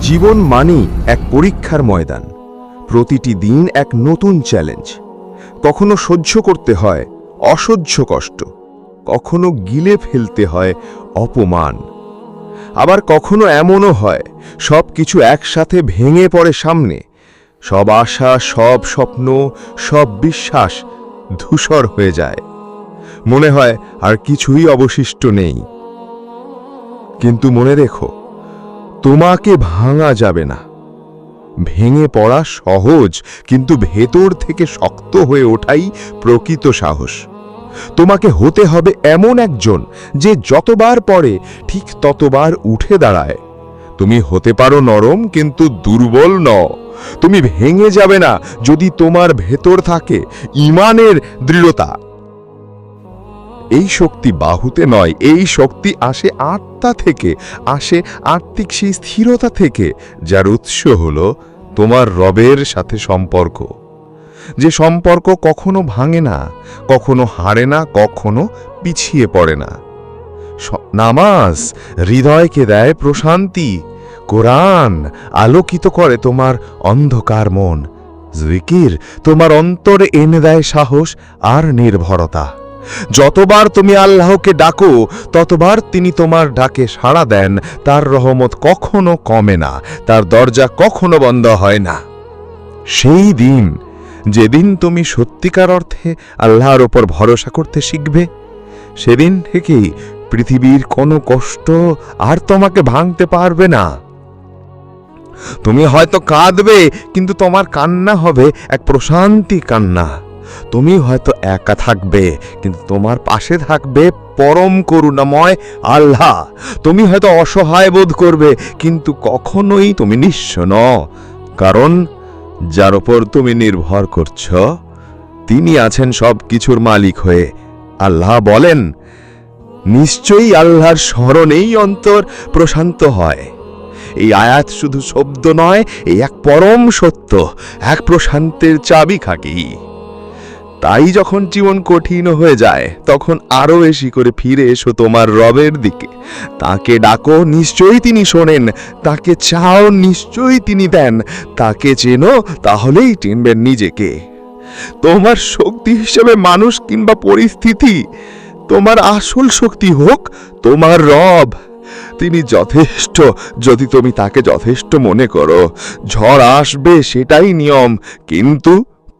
জীবন মানেই এক পরীক্ষার ময়দান। প্রতিটি দিন এক নতুন চ্যালেঞ্জ। কখনো সহ্য করতে হয় অসহ্য কষ্ট, কখনো গিলে ফেলতে হয় অপমান, আবার কখনো এমনও হয় সব কিছু একসাথে ভেঙে পড়ে সামনে। সব আশা, সব স্বপ্ন, সব বিশ্বাস ধূসর হয়ে যায়। মনে হয় আর কিছুই অবশিষ্ট নেই। কিন্তু মনে রেখো, তোমাকে ভাঙা যাবে না। ভেঙে পড়া সহজ, কিন্তু ভেতর থেকে শক্ত হয়ে ওঠাই প্রকৃত সাহস। তোমাকে হতে হবে এমন একজন যে যতবার পড়ে ঠিক ততবার উঠে দাঁড়ায়। তুমি হতে পারো নরম, কিন্তু দুর্বল নও। তুমি ভেঙে যাবে না যদি তোমার ভেতর থাকে ঈমানের দৃঢ়তা। এই শক্তি বাহুতে নয়, এই শক্তি আসে আত্মা থেকে, আসে আত্মিক সেই স্থিরতা থেকে, যার উৎস হলো তোমার রবের সাথে সম্পর্ক। যে সম্পর্ক কখনো ভাঙে না, কখনো হারে না, কখনো পিছিয়ে পড়ে না। নামাজ হৃদয়কে দেয় প্রশান্তি, কোরআন আলোকিত করে তোমার অন্ধকার মন, জিকির তোমার অন্তরে এনে দেয় সাহস আর নির্ভরতা। যতবার তুমি আল্লাহকে ডাকো, ততবার তিনি তোমার ডাকে সাড়া দেন। তার রহমত কখনো কমে না, তার দরজা কখনো বন্ধ হয় না। সেই দিন, যেদিন তুমি সত্যিকার অর্থে আল্লাহর ওপর ভরসা করতে শিখবে, সেদিন থেকেই পৃথিবীর কোনো কষ্ট আর তোমাকে ভাঙতে পারবে না। তুমি হয়তো কাঁদবে, কিন্তু তোমার কান্না হবে এক প্রশান্তি কান্না। তুমি হয়তো একা থাকবে, কিন্তু তোমার পাশে থাকবে পরম করুণাময় আল্লাহ। তুমি হয়তো অসহায় বোধ করবে, কিন্তু কখনোই তুমি নিঃস্ব নও, কারণ যার ওপর তুমি নির্ভর করছ তিনি আছেন সব কিছুর মালিক হয়ে। আল্লাহ বলেন, নিশ্চয়ই আল্লাহর স্মরণেই অন্তর প্রশান্ত হয়। এই আয়াত শুধু শব্দ নয়, এই এক পরম সত্য, এক প্রশান্তের চাবিকাঠি। তাই যখন জীবন কঠিন হয়ে যায়, তখন আরো বেশি করে ফিরে এসো তোমার রবের দিকে। তাকে ডাকো, নিশ্চয়ই তিনি শোনেন। তাকে চাও, নিশ্চয়ই তিনি দেন। তাকে চেনো, তাহলেই চিনবেন নিজেকে। তোমার শক্তি হিসেবে মানুষ কিংবা পরিস্থিতি, তোমার আসল শক্তি হোক তোমার রব। তিনি যথেষ্ট, যদি তুমি তাকে যথেষ্ট মনে করো। ঝড় আসবে, সেটাই নিয়ম, কিন্তু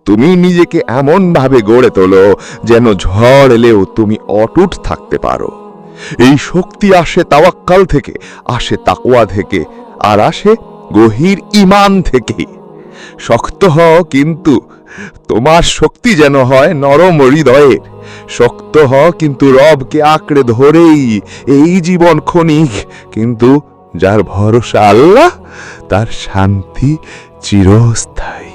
তুমি নিজেকে এমন ভাবে গড়ে তোলো যেন ঝড় এলেও তুমি অটুট থাকতে পারো। এই শক্তি আসে তাওয়াক্কাল থেকে, আসে তাকওয়া থেকে, আর আসে গভীর ঈমান থেকে। শক্ত হও, কিন্তু তোমার শক্তি যেন হয় নরম হৃদয়ের। শক্ত হও, কিন্তু রবকে আঁকড়ে ধরেই। এই জীবন ক্ষণিক, কিন্তু যার ভরসা আল্লাহ, তার শান্তি চিরস্থায়ী।